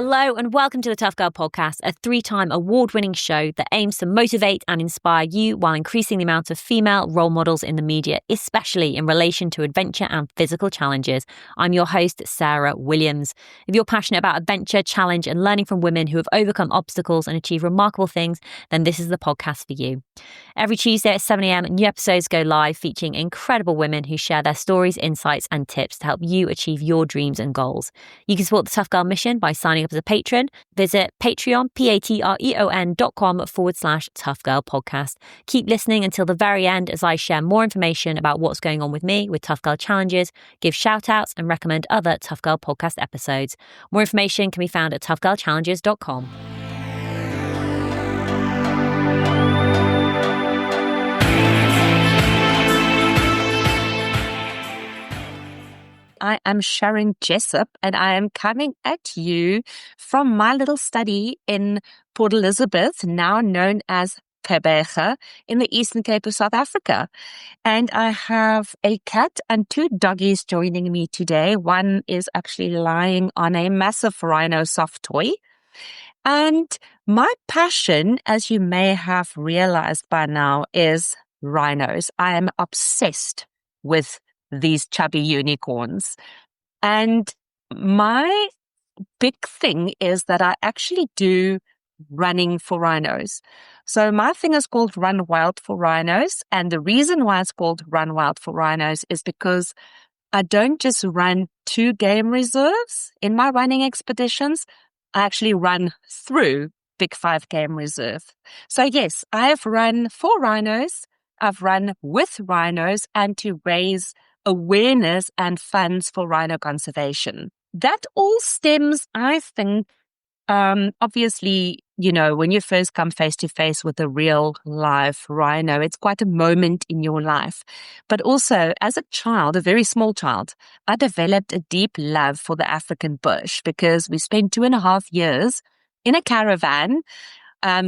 Hello and welcome to the Tough Girl Podcast, a 3-time award-winning show that aims to motivate and inspire you while increasing the amount of female role models in the media, especially in relation to adventure and physical challenges. I'm your host, Sarah Williams. If you're passionate about adventure, challenge and learning from women who have overcome obstacles and achieved remarkable things, then this is the podcast for you. Every Tuesday at 7 a.m, new episodes go live featuring incredible women who share their stories, insights and tips to help you achieve your dreams and goals. You can support the Tough Girl mission by signing up as a patron. Visit Patreon, patreon.com/Tough Girl Podcast. Keep listening until the very end as I share more information about what's going on with me with Tough Girl Challenges, give shout outs and recommend other Tough Girl Podcast episodes. More information can be found at toughgirlchallenges.com. I am Sharon Jessop and I am coming at you from my little study in Port Elizabeth, now known as Kebege, in the Eastern Cape of South Africa. And I have a cat and 2 doggies joining me today. One is actually lying on a massive rhino soft toy. And my passion, as you may have realized by now, is rhinos. I am obsessed with these chubby unicorns. And my big thing is that I actually do running for rhinos. So my thing is called Run Wild for Rhinos. And the reason why it's called Run Wild for Rhinos is because I don't just run to game reserves in my running expeditions. I actually run through Big 5 Game Reserve. So yes, I have run for rhinos. I've run with rhinos and to raise awareness and funds for rhino conservation. That all stems, I think, obviously, when you first come face to face with a real live rhino, it's quite a moment in your life. But also, as a child, a very small child, I developed a deep love for the African bush because we spent 2.5 years in a caravan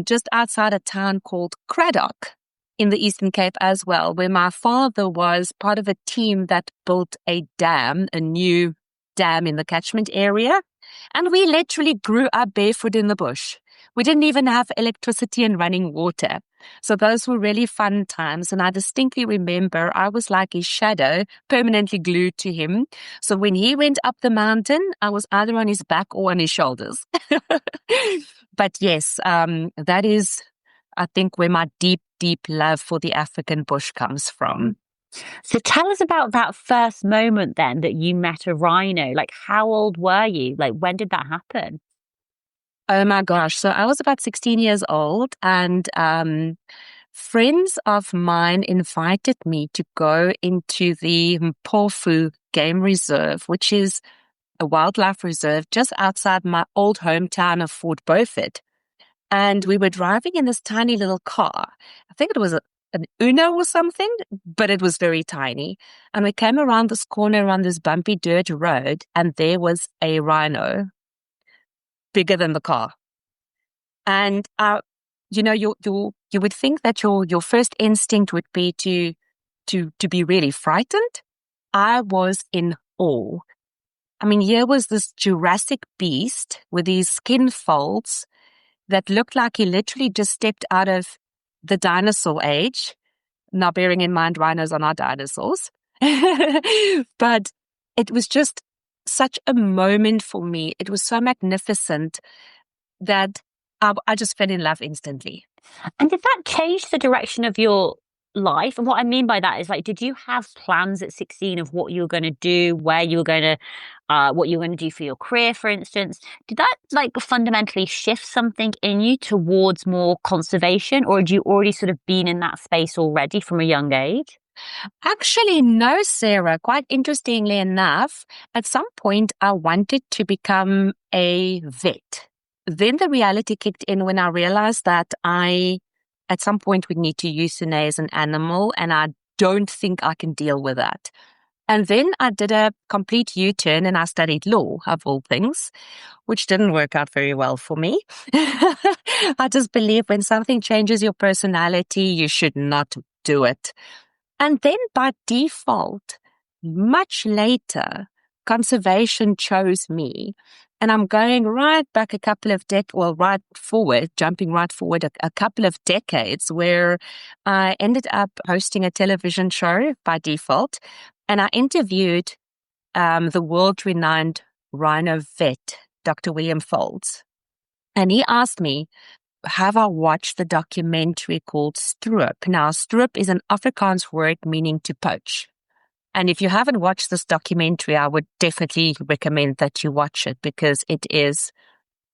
just outside a town called Cradock in the Eastern Cape as well, where my father was part of a team that built a new dam in the catchment area. And we literally grew up barefoot in the bush. We didn't even have electricity and running water. So those were really fun times. And I distinctly remember I was like his shadow, permanently glued to him. So when he went up the mountain, I was either on his back or on his shoulders. But yes, that is, I think, where my deep love for the African bush comes from. So tell us about that first moment then that you met a rhino. Like, how old were you? Like, when did that happen? Oh my gosh. So I was about 16 years old and friends of mine invited me to go into the Mpofu Game Reserve, which is a wildlife reserve just outside my old hometown of Fort Beaufort. And we were driving in this tiny little car. I think it was an Uno or something, but it was very tiny. And we came around this corner on this bumpy dirt road, and there was a rhino, bigger than the car. And you would think that your first instinct would be to be really frightened. I was in awe. I mean, here was this Jurassic beast with these skin folds that looked like he literally just stepped out of the dinosaur age. Now, bearing in mind, rhinos are not dinosaurs. But it was just such a moment for me. It was so magnificent that I just fell in love instantly. And did that change the direction of your life? And what I mean by that is, like, did you have plans at 16 of what you were going to do, where you were going to, what you were going to do for your career, for instance? Did that fundamentally shift something in you towards more conservation, or had you already sort of been in that space already from a young age? Actually, no, Sarah. Quite interestingly enough, at some point I wanted to become a vet. Then the reality kicked in when I realized that at some point would need to euthanize an animal, and I don't think I can deal with that. And then I did a complete U-turn and I studied law, of all things, which didn't work out very well for me. I just believe when something changes your personality, you should not do it. And then by default, much later, conservation chose me. And I'm going right back a couple of jumping right forward a couple of decades, where I ended up hosting a television show by default. And I interviewed the world-renowned rhino vet, Dr. William Folds. And he asked me, have I watched the documentary called Stroop? Now, Stroop is an Afrikaans word meaning to poach. And if you haven't watched this documentary, I would definitely recommend that you watch it, because it is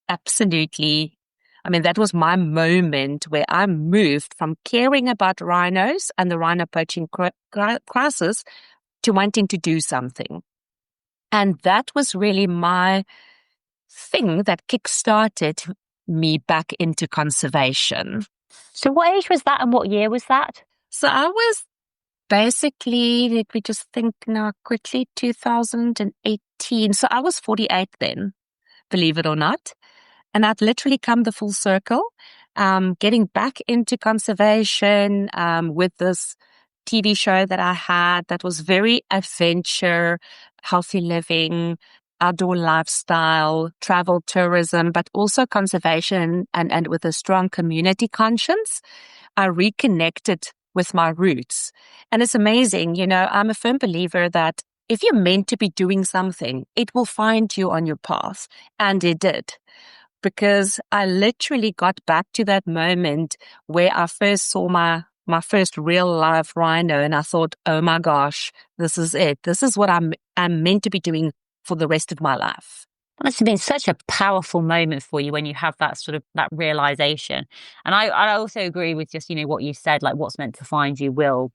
absolutely, that was my moment where I moved from caring about rhinos and the rhino poaching crisis to wanting to do something. And that was really my thing that kickstarted me back into conservation. So what age was that and what year was that? So I was basically, let me just think now quickly, 2018. So I was 48 then, believe it or not. And I'd literally come the full circle, getting back into conservation with this TV show that I had that was very adventure, healthy living, outdoor lifestyle, travel, tourism, but also conservation and with a strong community conscience. I reconnected with my roots. And it's amazing, I'm a firm believer that if you're meant to be doing something, it will find you on your path. And it did. Because I literally got back to that moment where I first saw my first real live rhino, and I thought, oh my gosh, this is it. This is what I'm meant to be doing for the rest of my life. It must have been such a powerful moment for you when you have that sort of that realization. And I also agree with just, what you said, like what's meant to find you will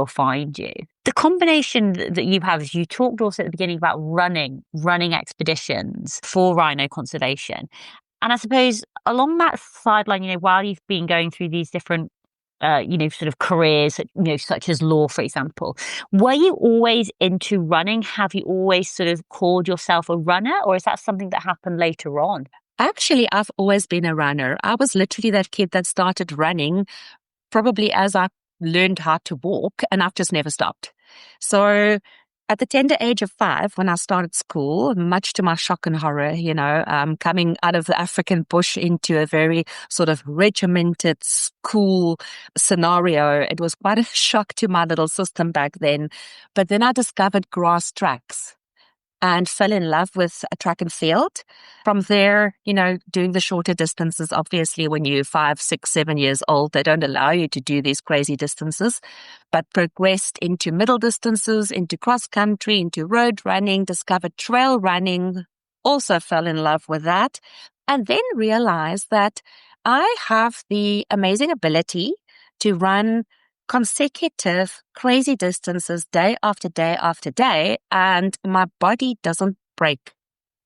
find you. The combination that you have, is you talked also at the beginning about running expeditions for rhino conservation. And I suppose along that sideline, while you've been going through these different sort of careers, such as law, for example. Were you always into running? Have you always sort of called yourself a runner, or is that something that happened later on? Actually, I've always been a runner. I was literally that kid that started running probably as I learned how to walk, and I've just never stopped. So at the tender age of 5, when I started school, much to my shock and horror, coming out of the African bush into a very sort of regimented school scenario, it was quite a shock to my little system back then. But then I discovered grass tracks and fell in love with a track and field. From there, doing the shorter distances, obviously when you're 5, 6, 7 years old, they don't allow you to do these crazy distances, but progressed into middle distances, into cross country, into road running, discovered trail running, also fell in love with that, and then realized that I have the amazing ability to run consecutive crazy distances day after day after day, and my body doesn't break.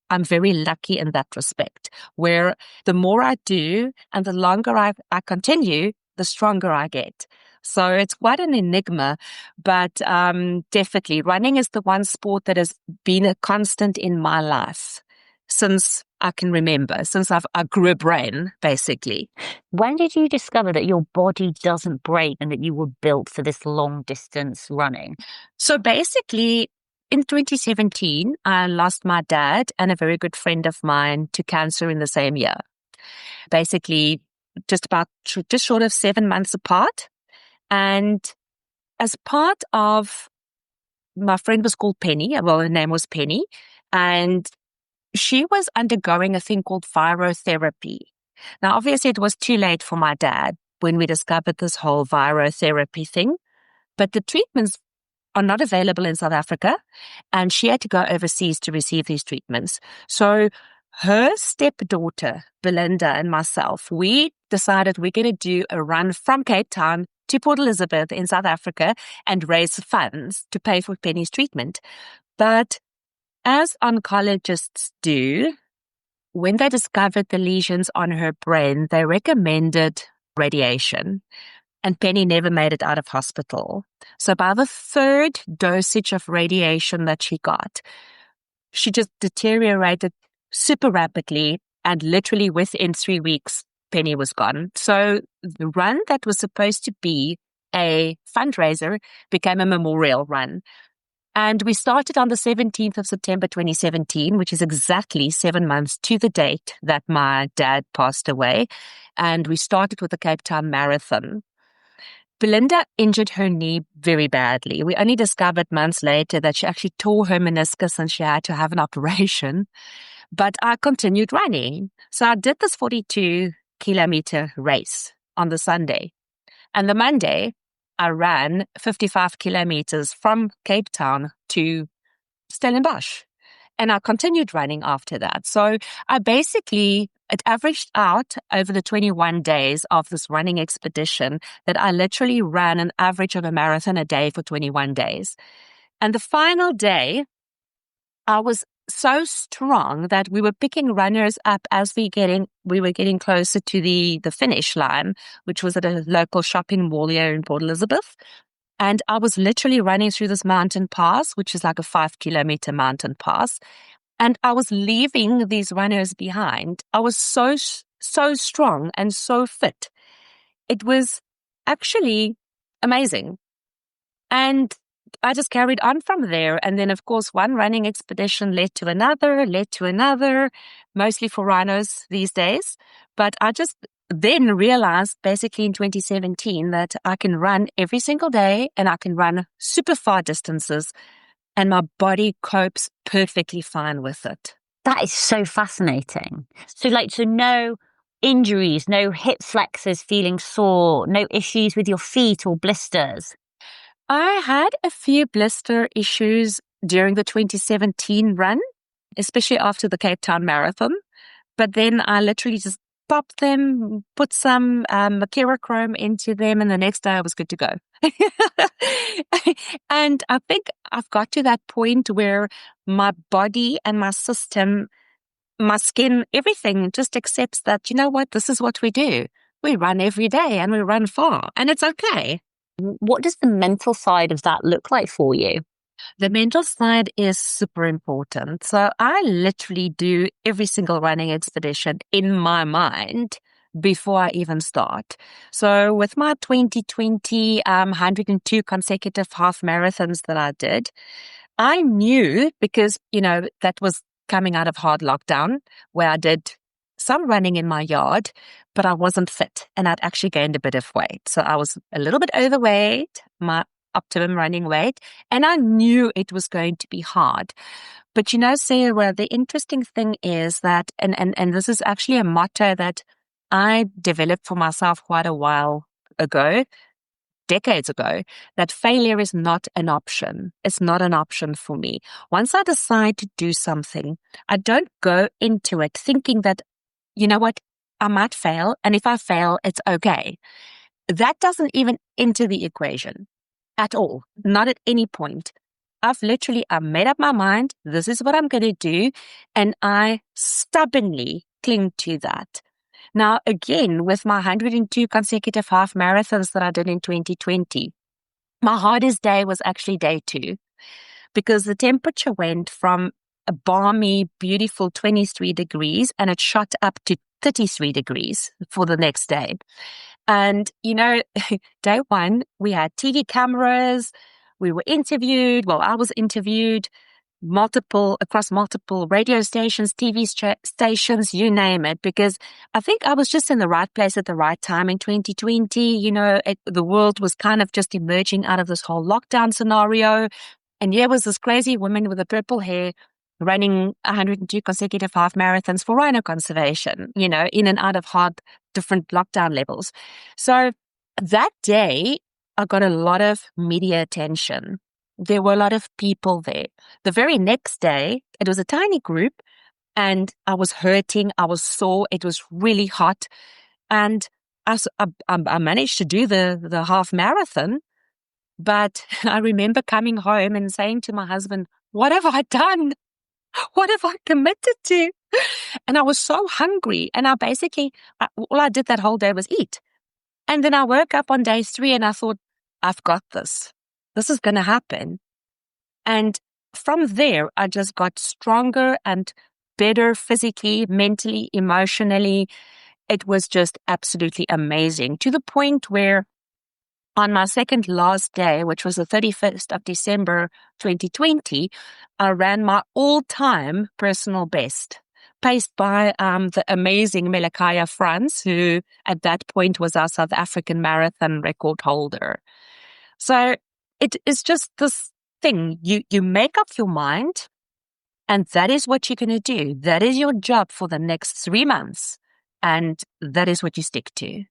I'm very lucky in that respect, where the more I do and the longer I continue, the stronger I get. So it's quite an enigma, but definitely running is the one sport that has been a constant in my life since I can remember, since I grew a brain, basically. When did you discover that your body doesn't break and that you were built for this long distance running? So basically, in 2017, I lost my dad and a very good friend of mine to cancer in the same year. Basically, just short of 7 months apart. And as part of, my friend was called Penny, well, her name was Penny, and she was undergoing a thing called virotherapy. Now, obviously, it was too late for my dad when we discovered this whole virotherapy thing, but the treatments are not available in South Africa, and she had to go overseas to receive these treatments. So her stepdaughter, Belinda, and myself, we decided we're going to do a run from Cape Town to Port Elizabeth in South Africa and raise funds to pay for Penny's treatment. But as oncologists do, when they discovered the lesions on her brain, they recommended radiation. And Penny never made it out of hospital. So by the 3rd dosage of radiation that she got, she just deteriorated super rapidly, and literally within 3 weeks, Penny was gone. So the run that was supposed to be a fundraiser became a memorial run. And we started on the 17th of September 2017, which is exactly 7 months to the date that my dad passed away. And we started with the Cape Town Marathon. Belinda injured her knee very badly. We only discovered months later that she actually tore her meniscus and she had to have an operation. But I continued running. So I did this 42-kilometer race on the Sunday. And the Monday, I ran 55 kilometers from Cape Town to Stellenbosch. And I continued running after that. So it averaged out over the 21 days of this running expedition that I literally ran an average of a marathon a day for 21 days. And the final day, I was so strong that we were picking runners up as we were getting closer to the finish line, which was at a local shopping mall here in Port Elizabeth. And I was literally running through this mountain pass, which is like a 5-kilometer mountain pass. And I was leaving these runners behind. I was so strong and so fit. It was actually amazing. And I just carried on from there. And then, of course, one running expedition led to another, mostly for rhinos these days. But I just then realized basically in 2017 that I can run every single day and I can run super far distances and my body copes perfectly fine with it. That is so fascinating. So no injuries, no hip flexors feeling sore, no issues with your feet or blisters. I had a few blister issues during the 2017 run, especially after the Cape Town Marathon. But then I literally just popped them, put some mercurochrome into them, and the next day I was good to go. And I think I've got to that point where my body and my system, my skin, everything just accepts that, you know what, this is what we do. We run every day and we run far, and it's okay. What does the mental side of that look like for you? The mental side is super important. So I literally do every single running expedition in my mind before I even start. So with my 2020 102 consecutive half marathons that I did, I knew because, that was coming out of hard lockdown where I did some running in my yard, but I wasn't fit and I'd actually gained a bit of weight. So I was a little bit overweight, my optimum running weight, and I knew it was going to be hard. But Sarah, the interesting thing is that, and this is actually a motto that I developed for myself quite a while ago, decades ago, that failure is not an option. It's not an option for me. Once I decide to do something, I don't go into it thinking that, you know what, I might fail, and if I fail, it's okay. That doesn't even enter the equation at all, not at any point. I made up my mind, this is what I'm going to do, and I stubbornly cling to that. Now, again, with my 102 consecutive half marathons that I did in 2020, my hardest day was actually day 2 because the temperature went from a balmy, beautiful 23 degrees and it shot up to 33 degrees for the next day. And, day 1, we had TV cameras, we were interviewed, I was interviewed across multiple radio stations, TV stations, you name it, because I think I was just in the right place at the right time in 2020. The world was kind of just emerging out of this whole lockdown scenario. And here was this crazy woman with the purple hair running 102 consecutive half marathons for rhino conservation, in and out of different lockdown levels. So that day, I got a lot of media attention. There were a lot of people there. The very next day, it was a tiny group and I was hurting. I was sore. It was really hot. And I managed to do the half marathon. But I remember coming home and saying to my husband, what have I done? What have I committed to? And I was so hungry. And all I did that whole day was eat. And then I woke up on day 3 and I thought, I've got this. This is going to happen. And from there, I just got stronger and better physically, mentally, emotionally. It was just absolutely amazing to the point where On my second last day, which was the 31st of December 2020, I ran my all-time personal best, paced by the amazing Melakaya Franz, who at that point was our South African marathon record holder. So it is just this thing. You make up your mind, and that is what you're going to do. That is your job for the next 3 months, and that is what you stick to.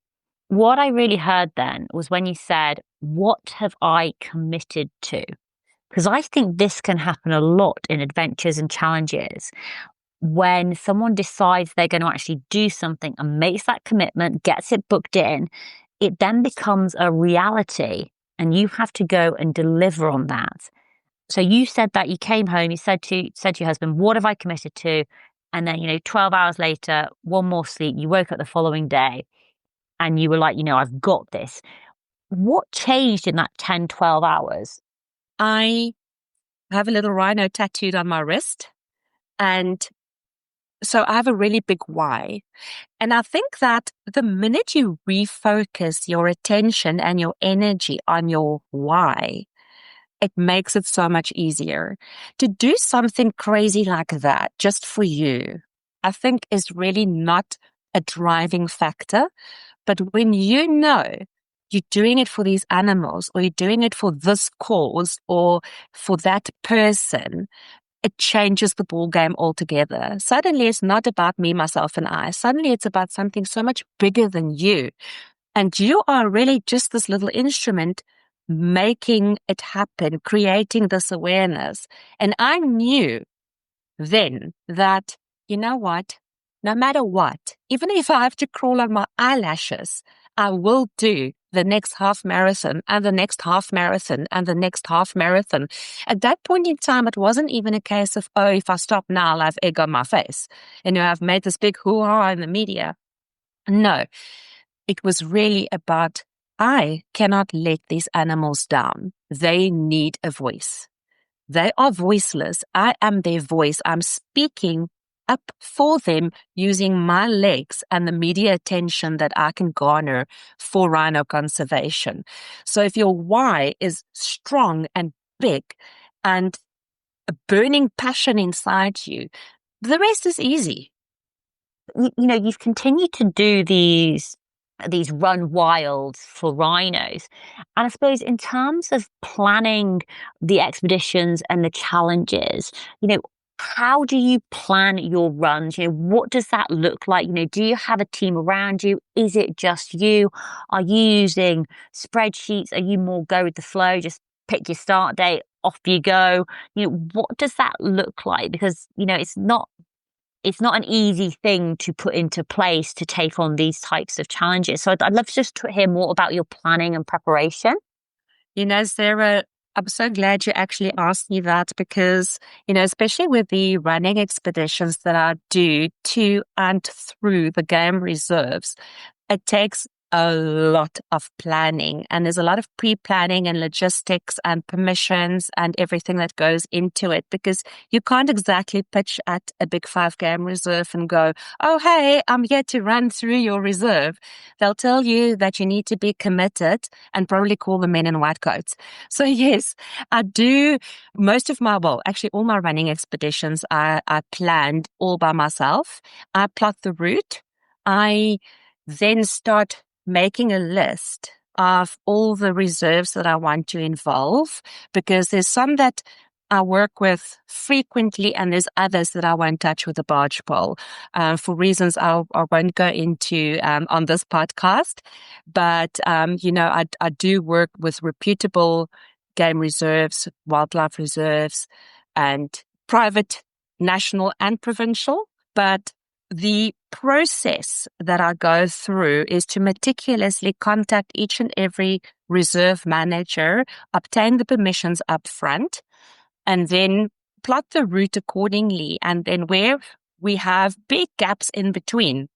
What I really heard then was when you said, what have I committed to? Because I think this can happen a lot in adventures and challenges. When someone decides they're going to actually do something and makes that commitment, gets it booked in, it then becomes a reality and you have to go and deliver on that. So you said that you came home, you said to your husband, what have I committed to? And then, 12 hours later, one more sleep, you woke up the following day and you were like, I've got this. What changed in that 10, 12 hours? I have a little rhino tattooed on my wrist. And so I have a really big why. And I think that the minute you refocus your attention and your energy on your why, it makes it so much easier. To do something crazy like that just for you, I think is really not a driving factor. But when you know you're doing it for these animals, or you're doing it for this cause, or for that person, it changes the ball game altogether. Suddenly it's not about me, myself, and I. Suddenly it's about something so much bigger than you. And you are really just this little instrument making it happen, creating this awareness. And I knew then that, you know what? No matter what, even if I have to crawl on my eyelashes, I will do the next half marathon and the next half marathon and the next half marathon. At that point in time, it wasn't even a case of, oh, if I stop now, I'll have egg on my face. I've made this big hoo-ha in the media. No, it was really about, I cannot let these animals down. They need a voice. They are voiceless. I am their voice. I'm speaking up for them using my legs and the media attention that I can garner for rhino conservation. So if your why is strong and big and a burning passion inside you, the rest is easy. You've continued to do these run wilds for rhinos. And I suppose in terms of planning the expeditions and the challenges, how do you plan your runs? What does that look like? Do you have a team around you? Is it just you? Are you using spreadsheets? Are you more go with the flow? Just pick your start date, off you go. What does that look like? Because, it's not an easy thing to put into place to take on these types of challenges. So I'd love just to hear more about your planning and preparation. Sarah, I'm so glad you actually asked me that because, especially with the running expeditions that I do to and through the game reserves, it takes a lot of planning, and there's a lot of pre-planning and logistics and permissions and everything that goes into it, because you can't exactly pitch at a big 5 game reserve and go, oh, hey, I'm here to run through your reserve. They'll tell you that you need to be committed and probably call the men in white coats. So yes, I do actually all my running expeditions I planned all by myself. I plot the route. I then start making a list of all the reserves that I want to involve, because there's some that I work with frequently and there's others that I won't touch with a barge pole for reasons I won't go into on this podcast. But, I do work with reputable game reserves, wildlife reserves, and private, national and provincial. But the process that I go through is to meticulously contact each and every reserve manager, obtain the permissions up front, and then plot the route accordingly. And then where we have big gaps in between,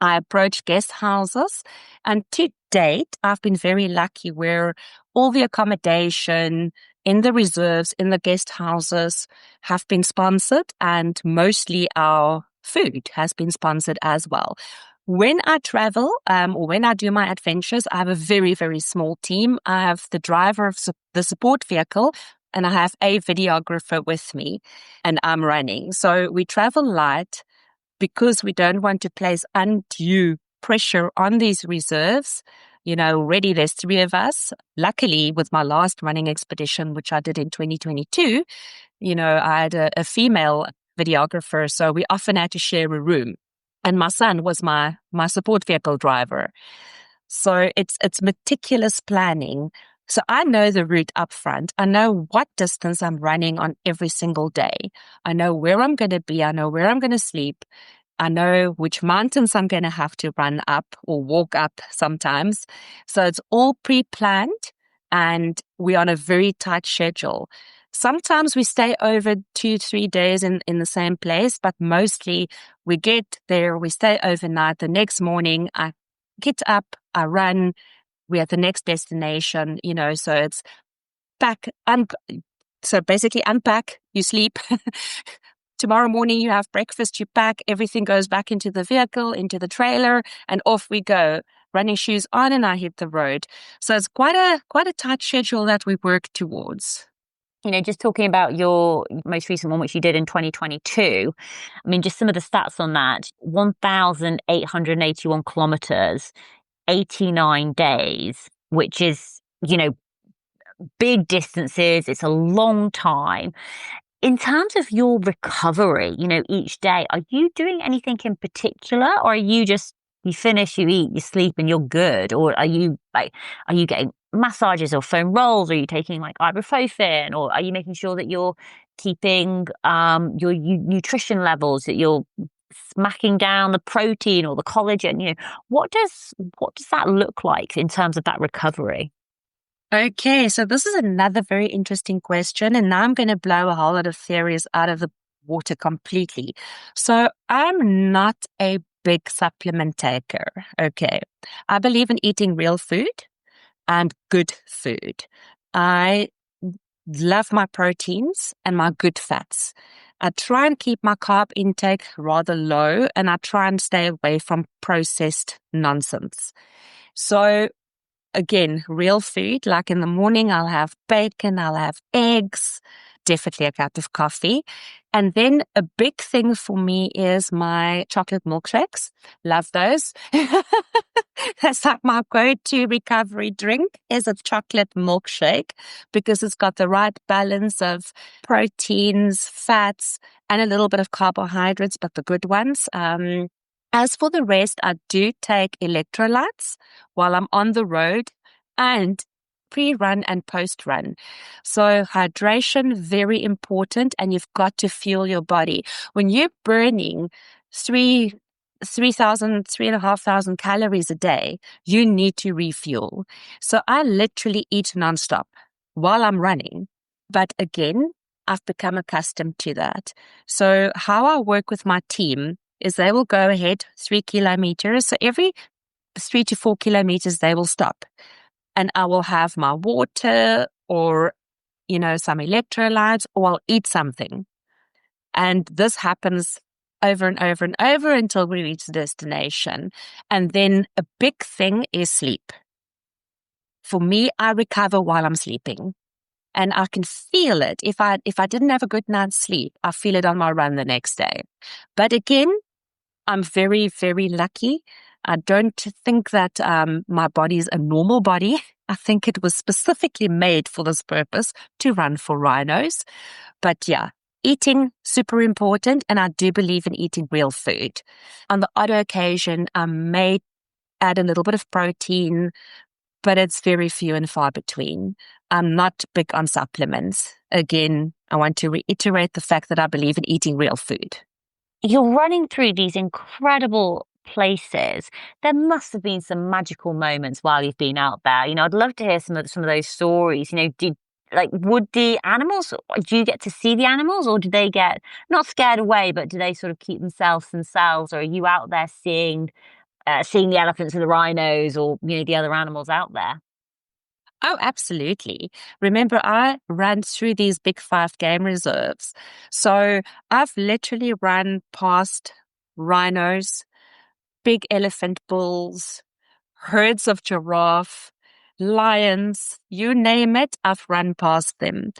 I approach guest houses, and to date, I've been very lucky where all the accommodation in the reserves, in the guest houses have been sponsored, and mostly our food has been sponsored as well. When I travel, or when I do my adventures, I have a very, very small team. I have the driver of the support vehicle, and I have a videographer with me, and I'm running. So we travel light because we don't want to place undue pressure on these reserves. Already there's 3 of us. Luckily, with my last running expedition, which I did in 2022, I had a female videographer, so we often had to share a room. And my son was my support vehicle driver. So it's meticulous planning. So I know the route up front. I know what distance I'm running on every single day. I know where I'm going to be. I know where I'm going to sleep. I know which mountains I'm going to have to run up or walk up sometimes. So it's all pre-planned, and we're on a very tight schedule. Sometimes we stay over 2-3 days in the same place, but mostly we get there, we stay overnight. The next morning, I get up, I run, we're at the next destination, so it's pack, so basically unpack, you sleep. Tomorrow morning, you have breakfast, you pack, everything goes back into the vehicle, into the trailer, and off we go. Running shoes on, and I hit the road. So it's quite a tight schedule that we work towards. Just talking about your most recent one, which you did in 2022, I mean, just some of the stats on that: 1,881 kilometers, 89 days, which is, big distances. It's a long time. In terms of your recovery, each day, are you doing anything in particular, or are you just, you finish, you eat, you sleep, and you're good? Or are you getting massages or foam rolls? Are you taking like ibuprofen, or are you making sure that you're keeping your nutrition levels, that you're smacking down the protein or the collagen? What does that look like in terms of that recovery? Okay, so this is another very interesting question, and now I'm going to blow a whole lot of theories out of the water completely. So I'm not a big supplement taker, okay? I believe in eating real food and good food. I love my proteins and my good fats. I try and keep my carb intake rather low, and I try and stay away from processed nonsense. So again, real food, like in the morning, I'll have bacon, I'll have eggs, definitely a cup of coffee. And then a big thing for me is my chocolate milkshakes. Love those. That's like my go-to recovery drink, is a chocolate milkshake, because it's got the right balance of proteins, fats, and a little bit of carbohydrates, but the good ones. As for the rest, I do take electrolytes while I'm on the road and pre-run and post-run. So hydration, very important, and you've got to fuel your body. When you're burning 3,500 calories a day, you need to refuel. So I literally eat nonstop while I'm running. But again, I've become accustomed to that. So how I work with my team is they will go ahead 3 kilometers. So every 3 to 4 kilometers, they will stop. And I will have my water or, some electrolytes, or I'll eat something. And this happens over and over and over until we reach the destination. And then a big thing is sleep. For me, I recover while I'm sleeping. And I can feel it. If I didn't have a good night's sleep, I feel it on my run the next day. But again, I'm very, very lucky. I don't think that my body is a normal body. I think it was specifically made for this purpose, to run for rhinos. But yeah, eating, super important. And I do believe in eating real food. On the odd occasion, I may add a little bit of protein, but it's very few and far between. I'm not big on supplements. Again, I want to reiterate the fact that I believe in eating real food. You're running through these incredible places. There must have been some magical moments while you've been out there. I'd love to hear some of those stories. Would the animals, do you get to see the animals, or do they get not scared away, but do they sort of keep themselves, or are you out there seeing the elephants and the rhinos, or the other animals out there? Oh, absolutely. Remember, I ran through these big 5 game reserves. So I've literally run past rhinos, big elephant bulls, herds of giraffe, lions, you name it, I've run past them.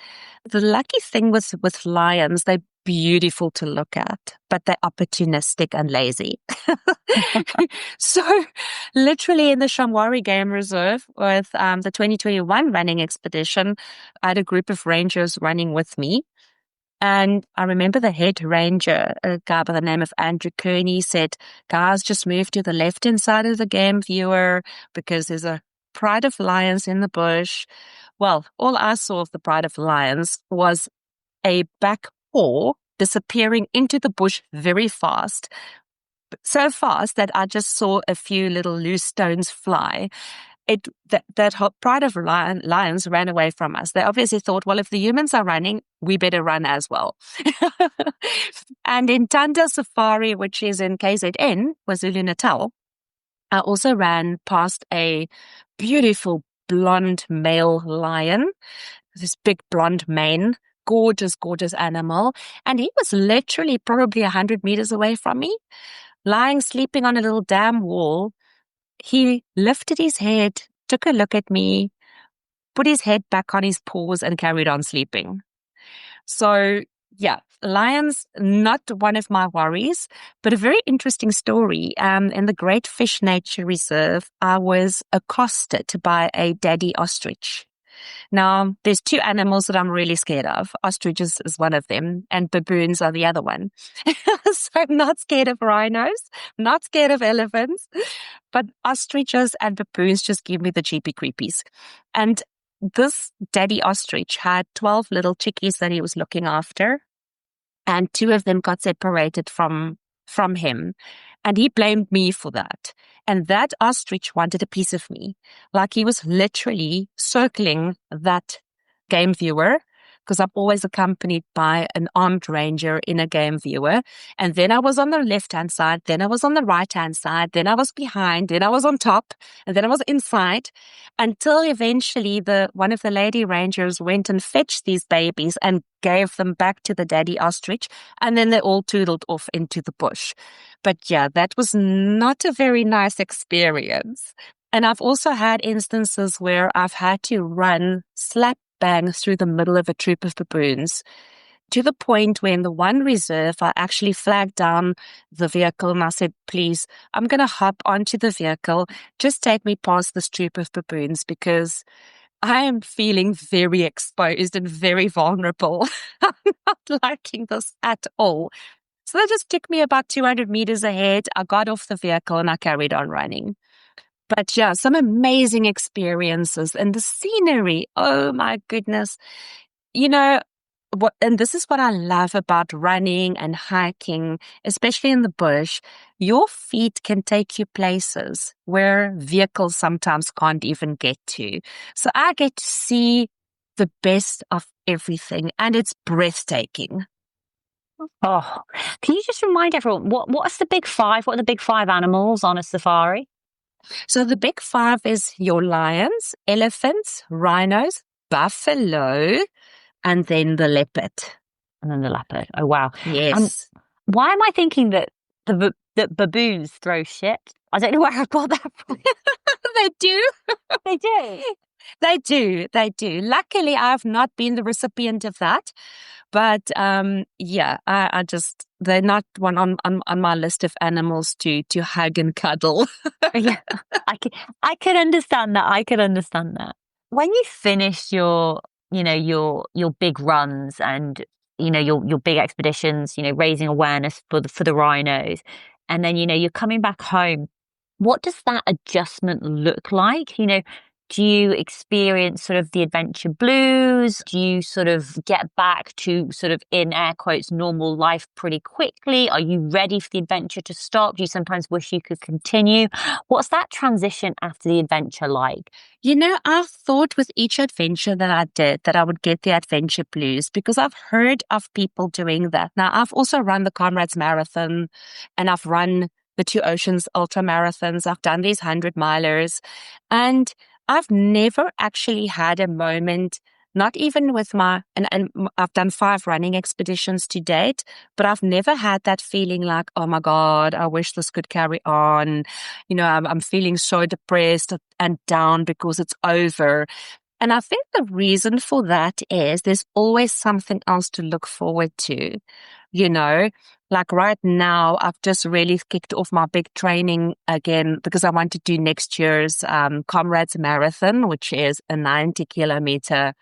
The lucky thing with lions, they're beautiful to look at, but they're opportunistic and lazy. So literally in the Shamwari Game Reserve with the 2021 running expedition, I had a group of rangers running with me. And I remember the head ranger, a guy by the name of Andrew Kearney, said, guys, just move to the left-hand side of the game viewer because there's a pride of lions in the bush. Well, all I saw of the pride of lions was a back paw disappearing into the bush very fast. So fast that I just saw a few little loose stones fly. That pride of lions ran away from us. They obviously thought, well, if the humans are running, we better run as well. And in Tanda Safari, which is in KZN, KwaZulu-Natal, I also ran past a beautiful blonde male lion, this big blonde mane, gorgeous, gorgeous animal. And he was literally probably 100 meters away from me, lying, sleeping on a little dam wall. He lifted his head, took a look at me, put his head back on his paws and carried on sleeping. So yeah, lions, not one of my worries, but a very interesting story. In the Great Fish Nature Reserve, I was accosted by a daddy ostrich. Now, there's two animals that I'm really scared of. Ostriches is one of them, and baboons are the other one. So I'm not scared of rhinos, not scared of elephants, but ostriches and baboons just give me the cheapy creepies. And this daddy ostrich had 12 little chickies that he was looking after, and 2 of them got separated from him. And he blamed me for that. And that ostrich wanted a piece of me. Like he was literally circling that game viewer, because I'm always accompanied by an armed ranger in a game viewer. And then I was on the left-hand side, then I was on the right-hand side, then I was behind, then I was on top, and then I was inside, until eventually one of the lady rangers went and fetched these babies and gave them back to the daddy ostrich, and then they all toodled off into the bush. But yeah, that was not a very nice experience. And I've also had instances where I've had to run slap bang through the middle of a troop of baboons, to the point where in the one reserve, I actually flagged down the vehicle and I said, please, I'm going to hop onto the vehicle. Just take me past this troop of baboons because I am feeling very exposed and very vulnerable. I'm not liking this at all. So that just took me about 200 meters ahead. I got off the vehicle and I carried on running. But yeah, some amazing experiences and the scenery. Oh my goodness. You know, and this is what I love about running and hiking, especially in the bush. Your feet can take you places where vehicles sometimes can't even get to. So I get to see the best of everything, and it's breathtaking. Oh, can you just remind everyone, what's the big 5? What are the big 5 animals on a safari? So the big 5 is your lions, elephants, rhinos, buffalo, and then the leopard. And then the leopard. Oh, wow. Yes. Why am I thinking that that baboons throw shit? I don't know where I got that from. They do. They do. They do. They do. Luckily, I've not been the recipient of that. But yeah, I just, they're not one on my list of animals to hug and cuddle. Yeah, I can understand that. I can understand that. When you finish your big runs and, your big expeditions, raising awareness for the rhinos, and then, you're coming back home, what does that adjustment look like? Do you experience sort of the adventure blues? Do you sort of get back to sort of, in air quotes, normal life pretty quickly? Are you ready for the adventure to stop? Do you sometimes wish you could continue? What's that transition after the adventure like? I've thought with each adventure that I did that I would get the adventure blues because I've heard of people doing that. Now, I've also run the Comrades Marathon and I've run the Two Oceans Ultra Marathons. I've done these 100-milers and I've never actually had a moment not even with and I've done 5 running expeditions to date, but I've never had that feeling like, oh my God, I wish this could carry on. I'm feeling so depressed and down because it's over. And I think the reason for that is there's always something else to look forward to. Like right now, I've just really kicked off my big training again because I want to do next year's Comrades Marathon, which is a 90-kilometer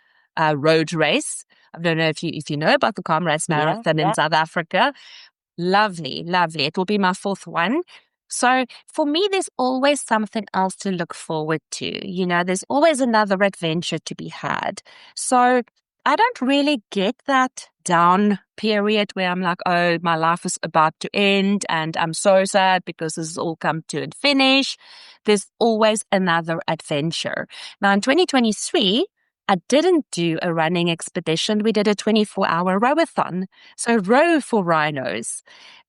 road race. I don't know if you know about the Comrades Marathon in South Africa. Lovely, lovely. It will be my 4th one. So for me, there's always something else to look forward to. There's always another adventure to be had. So I don't really get that down period where I'm like, oh, my life is about to end and I'm so sad because this has all come to a finish. There's always another adventure. Now in 2023, I didn't do a running expedition. We did a 24-hour rowathon. So row for rhinos.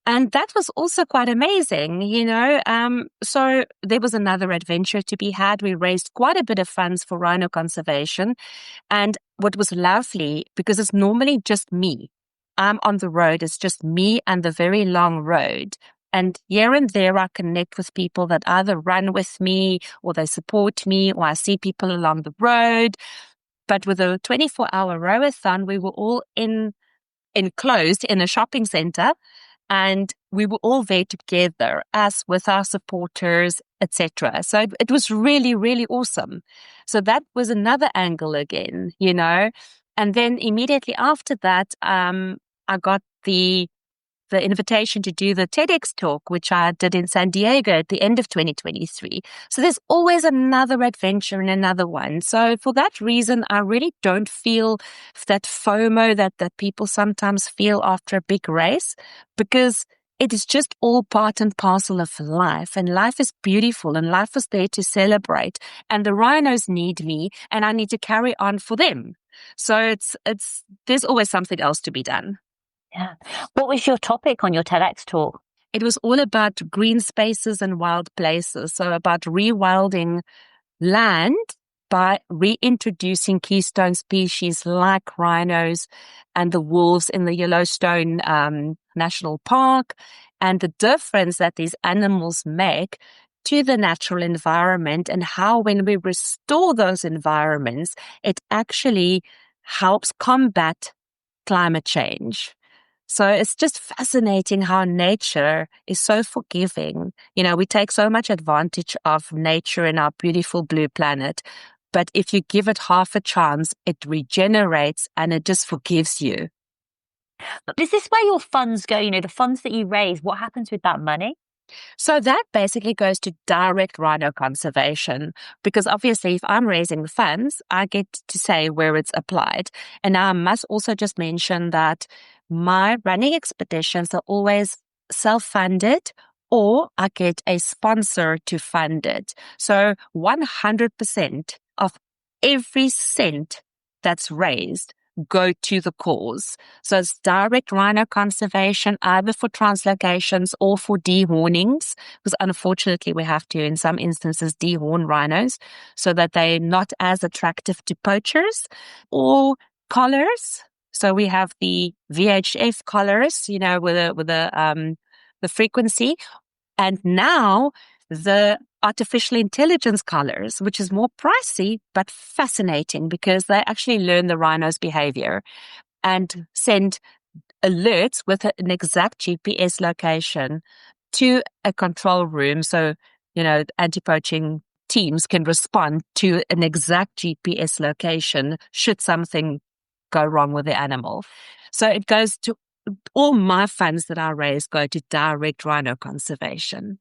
And that was also quite amazing, So there was another adventure to be had. We raised quite a bit of funds for rhino conservation. And what was lovely, because it's normally just me. I'm on the road. It's just me and the very long road. And here and there, I connect with people that either run with me or they support me or I see people along the road. But with a 24-hour rowathon, we were all enclosed in a shopping center. And we were all there together, us with our supporters, etc. So it was really, really awesome. So that was another angle again, And then immediately after that, I got the invitation to do the TEDx talk, which I did in San Diego at the end of 2023. So there's always another adventure and another one. So for that reason, I really don't feel that FOMO that people sometimes feel after a big race, because it is just all part and parcel of life, and life is beautiful and life is there to celebrate, and the rhinos need me and I need to carry on for them. So there's always something else to be done. Yeah. What was your topic on your TEDx talk? It was all about green spaces and wild places. So about rewilding land by reintroducing keystone species like rhinos and the wolves in the Yellowstone National Park, and the difference that these animals make to the natural environment, and how when we restore those environments, it actually helps combat climate change. So it's just fascinating how nature is so forgiving. We take so much advantage of nature and our beautiful blue planet. But if you give it half a chance, it regenerates and it just forgives you. But is this where your funds go? The funds that you raise, what happens with that money? So that basically goes to direct rhino conservation, because obviously if I'm raising the funds, I get to say where it's applied. And now I must also just mention that my running expeditions are always self-funded, or I get a sponsor to fund it. So 100% of every cent that's raised go to the cause. So it's direct rhino conservation, either for translocations or for dehornings, because unfortunately we have to, in some instances, dehorn rhinos so that they're not as attractive to poachers, or collars. So we have the VHF collars, with the frequency, and now the artificial intelligence collars, which is more pricey but fascinating, because they actually learn the rhino's behavior and send alerts with an exact GPS location to a control room. So, anti-poaching teams can respond to an exact GPS location should something go wrong with the animal. So it goes to all my funds that I raise go to direct rhino conservation.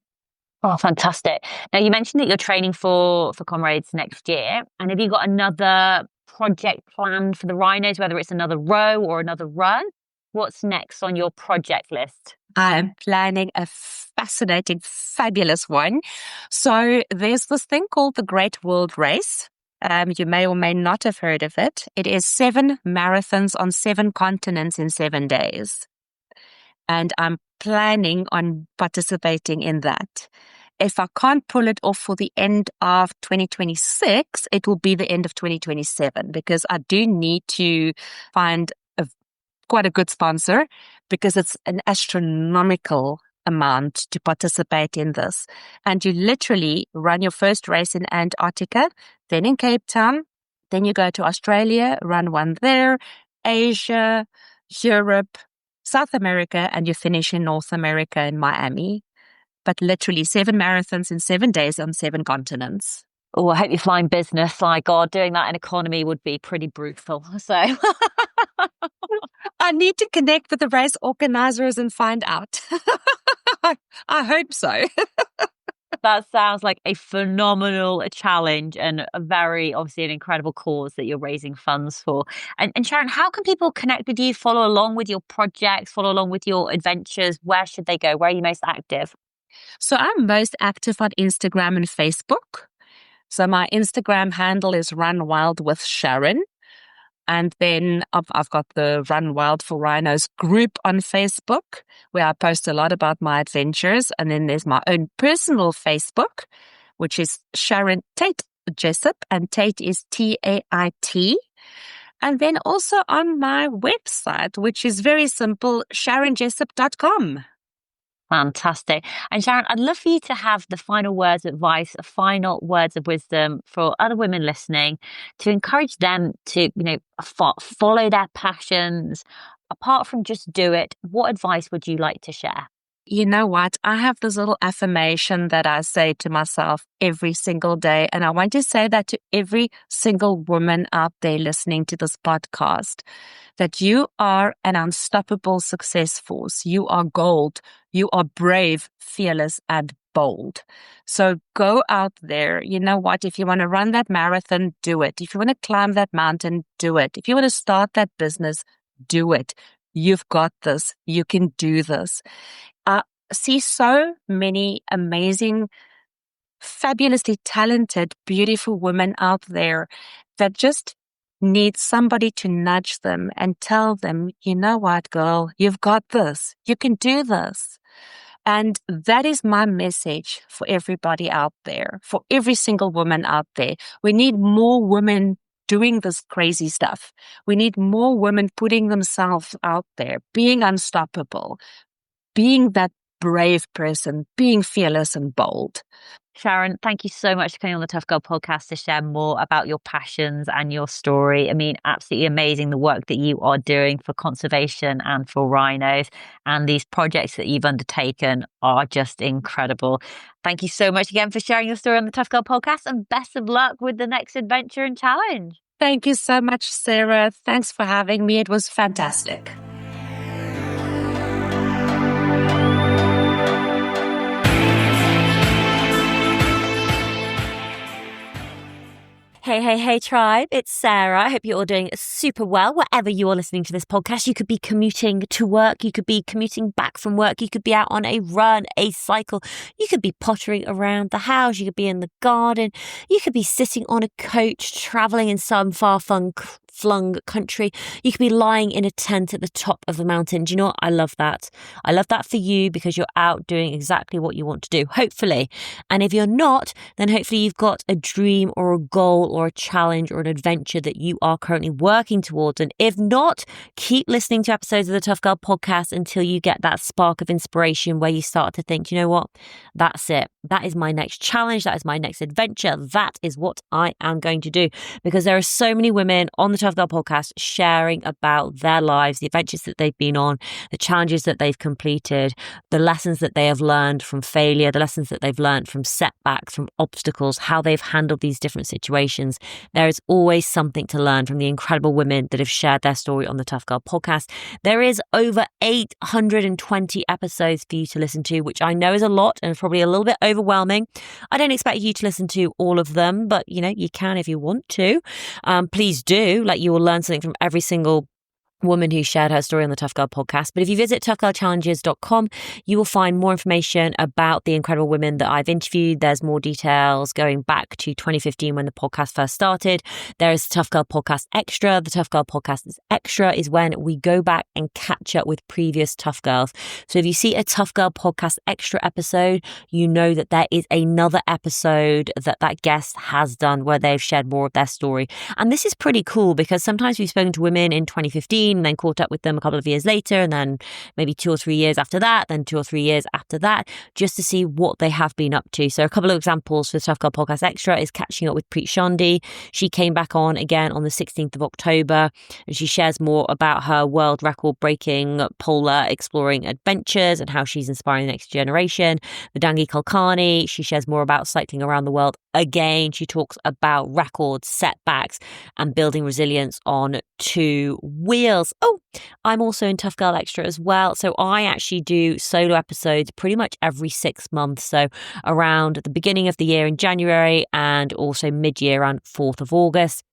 Oh, fantastic. Now, you mentioned that you're training for Comrades next year. And have you got another project planned for the rhinos, whether it's another row or another run? What's next on your project list? I am planning a fascinating, fabulous one. So there's this thing called the Great World Race. You may or may not have heard of it. It is 7 marathons on 7 continents in 7 days. And I'm planning on participating in that. If I can't pull it off for the end of 2026, it will be the end of 2027 because I do need to find quite a good sponsor because it's an astronomical amount to participate in this. And you literally run your first race in Antarctica, then in Cape Town, then you go to Australia, run one there, Asia, Europe, South America, and you finish in North America in Miami. But literally 7 marathons in 7 days on 7 continents. Oh, I hope you're flying business. Like, God, doing that in economy would be pretty brutal. So I need to connect with the race organizers and find out. I hope so. that sounds like a phenomenal challenge and a very, obviously, an incredible cause that you're raising funds for. And Sharon, how can people connect with you, follow along with your projects, follow along with your adventures? Where should they go? Where are you most active? So I'm most active on Instagram and Facebook. So my Instagram handle is Run Wild with Sharon. And then I've got the Run Wild for Rhinos group on Facebook, where I post a lot about my adventures. And then there's my own personal Facebook, which is Sharon Jessop, and Tate is Tait. And then also on my website, which is very simple, sharonjessop.com. Fantastic. And Sharon, I'd love for you to have the final words of advice, final words of wisdom for other women listening to encourage them to, follow their passions. Apart from just do it, what advice would you like to share? You know what? I have this little affirmation that I say to myself every single day. And I want to say that to every single woman out there listening to this podcast, that you are an unstoppable success force. You are gold. You are brave, fearless, and bold. So go out there. You know what? If you want to run that marathon, do it. If you want to climb that mountain, do it. If you want to start that business, do it. You've got this. You can do this. I see so many amazing, fabulously talented, beautiful women out there that just need somebody to nudge them and tell them, you know what, girl, you've got this. You can do this. And that is my message for everybody out there, for every single woman out there. We need more women doing this crazy stuff. We need more women putting themselves out there, being unstoppable, being that brave person, being fearless and bold. Sharon, thank you so much for coming on the Tough Girl podcast to share more about your passions and your story. I mean, absolutely amazing the work that you are doing for conservation and for rhinos. And these projects that you've undertaken are just incredible. Thank you so much again for sharing your story on the Tough Girl podcast, and best of luck with the next adventure and challenge. Thank you so much, Sarah. Thanks for having me. It was fantastic. Hey, tribe. It's Sarah. I hope you're all doing super well. Wherever you are listening to this podcast, you could be commuting to work. You could be commuting back from work. You could be out on a run, a cycle. You could be pottering around the house. You could be in the garden. You could be sitting on a coach, traveling in some far-flung country. You could be lying in a tent at the top of the mountain. Do you know what? I love that. I love that for you because you're out doing exactly what you want to do, hopefully. And if you're not, then hopefully you've got a dream or a goal or a challenge or an adventure that you are currently working towards. And if not, keep listening to episodes of the Tough Girl podcast until you get that spark of inspiration where you start to think, you know what? That's it. That is my next challenge. That is my next adventure. That is what I am going to do, because there are so many women on the Tough Girl podcast sharing about their lives, the adventures that they've been on, the challenges that they've completed, the lessons that they have learned from failure, the lessons that they've learned from setbacks, from obstacles, how they've handled these different situations. There is always something to learn from the incredible women that have shared their story on the Tough Girl podcast. There is over 820 episodes for you to listen to, which I know is a lot and probably a little bit overwhelming. I don't expect you to listen to all of them, but you can if you want to. Please do. You will learn something from every single woman who shared her story on the Tough Girl podcast. But if you visit toughgirlchallenges.com, you will find more information about the incredible women that I've interviewed. There's more details going back to 2015 when the podcast first started. There is the Tough Girl Podcast Extra. The Tough Girl Podcast Extra is when we go back and catch up with previous Tough Girls. So if you see a Tough Girl Podcast Extra episode, you know that there is another episode that guest has done where they've shared more of their story. And this is pretty cool because sometimes we've spoken to women in 2015 and then caught up with them a couple of years later, and then maybe 2 or 3 years after that, then 2 or 3 years after that, just to see what they have been up to. So a couple of examples for the Tough Girl Podcast Extra is catching up with Preet Shandy. She came back on again on the 16th of October, and she shares more about her world record breaking polar exploring adventures and how she's inspiring the next generation. Vidangi Kulkarni, she shares more about cycling around the world again. She talks about records, setbacks, and building resilience on 2 wheels. Oh, I'm also in Tough Girl Extra as well. So I actually do solo episodes pretty much every 6 months. So around the beginning of the year in January and also mid-year around 4th of August,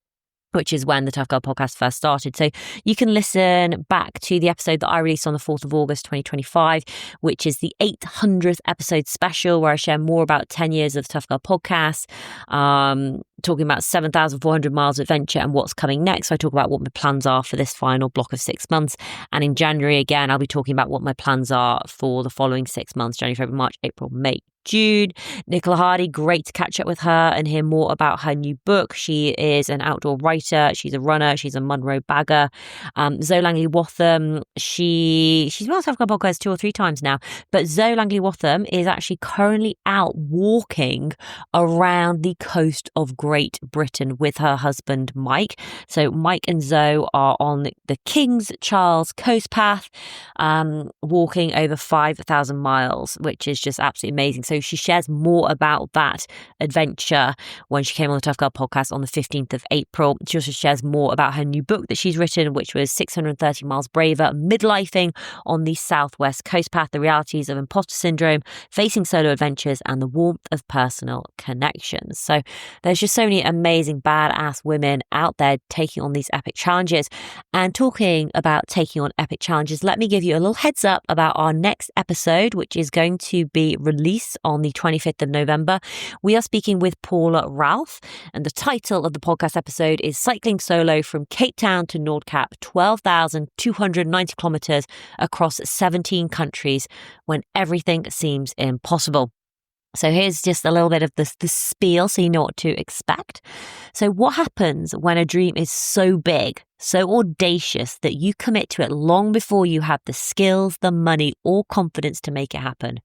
which is when the Tough Girl podcast first started. So you can listen back to the episode that I released on the 4th of August, 2025, which is the 800th episode special, where I share more about 10 years of the Tough Girl podcast, talking about 7,400 miles of adventure and what's coming next. So I talk about what my plans are for this final block of 6 months. And in January, again, I'll be talking about what my plans are for the following 6 months, January, February, March, April, May, June. Nicola Hardy, great to catch up with her and hear more about her new book. She is an outdoor writer. She's a runner. She's a Munro bagger. Zoe Langley-Watham, she's been on the Tough Girl podcast 2 or 3 times now, but Zoe Langley-Watham is actually currently out walking around the coast of Great Britain with her husband, Mike. So Mike and Zoe are on the King's Charles Coast Path, walking over 5,000 miles, which is just absolutely amazing. So she shares more about that adventure when she came on the Tough Girl podcast on the 15th of April. She also shares more about her new book that she's written, which was 630 Miles Braver, Midlifing on the Southwest Coast Path, the realities of imposter syndrome, facing solo adventures, and the warmth of personal connections. So there's just so many amazing badass women out there taking on these epic challenges. And talking about taking on epic challenges, let me give you a little heads up about our next episode, which is going to be released on the 25th of November. We are speaking with Paula Ralph, and the title of the podcast episode is Cycling Solo from Cape Town to Nordkap, 12,290 kilometers across 17 countries when everything seems impossible. So here's just a little bit of the spiel so you know what to expect. So what happens when a dream is so big, so audacious that you commit to it long before you have the skills, the money, or confidence to make it happen?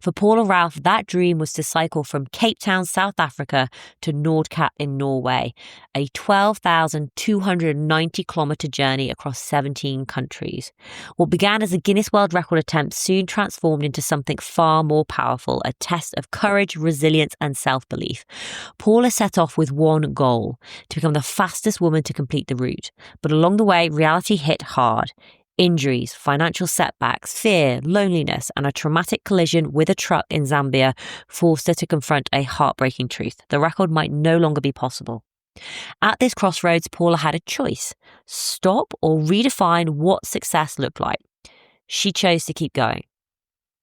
For Paula Ralph, that dream was to cycle from Cape Town, South Africa to Nordkap in Norway, a 12,290 kilometer journey across 17 countries. What began as a Guinness World Record attempt soon transformed into something far more powerful, a test of courage, resilience, and self-belief. Paula set off with one goal: to become the fastest woman to complete the route. But along the way, reality hit hard. Injuries, financial setbacks, fear, loneliness, and a traumatic collision with a truck in Zambia forced her to confront a heartbreaking truth: the record might no longer be possible. At this crossroads, Paula had a choice: stop or redefine what success looked like. She chose to keep going.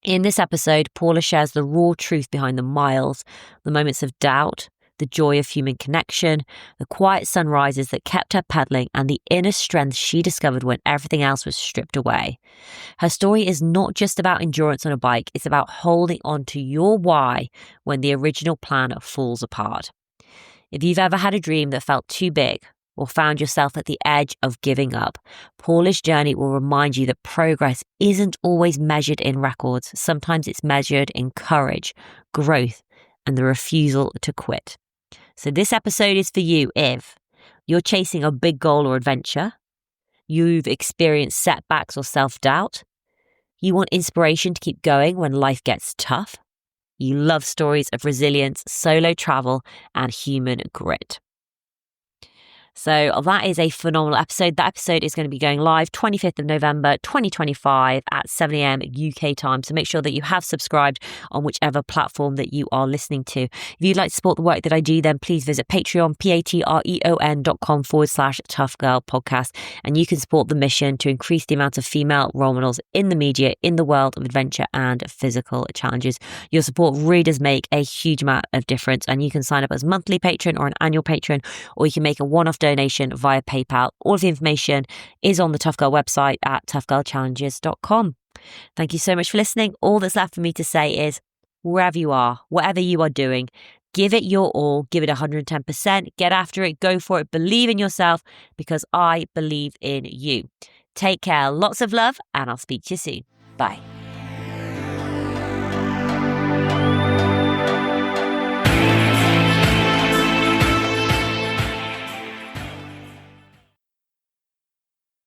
In this episode, Paula shares the raw truth behind the miles, the moments of doubt, the joy of human connection, the quiet sunrises that kept her pedaling, and the inner strength she discovered when everything else was stripped away. Her story is not just about endurance on a bike, it's about holding on to your why when the original plan falls apart. If you've ever had a dream that felt too big or found yourself at the edge of giving up, Paula's journey will remind you that progress isn't always measured in records. Sometimes it's measured in courage, growth, and the refusal to quit. So this episode is for you if you're chasing a big goal or adventure, you've experienced setbacks or self-doubt, you want inspiration to keep going when life gets tough, you love stories of resilience, solo travel, and human grit. So that is a phenomenal episode. That episode is going to be going live 25th of November, 2025 at 7 a.m. UK time. So make sure that you have subscribed on whichever platform that you are listening to. If you'd like to support the work that I do, then please visit Patreon, patreon.com/Tough Girl Podcast. And you can support the mission to increase the amount of female role models in the media, in the world of adventure and physical challenges. Your support really does make a huge amount of difference. And you can sign up as a monthly patron or an annual patron, or you can make a one-off donation via PayPal. All of the information is on the Tough Girl website at toughgirlchallenges.com. Thank you so much for listening. All that's left for me to say is, wherever you are, whatever you are doing, give it your all, give it 110%, get after it, go for it, believe in yourself, because I believe in you. Take care, lots of love, and I'll speak to you soon. Bye.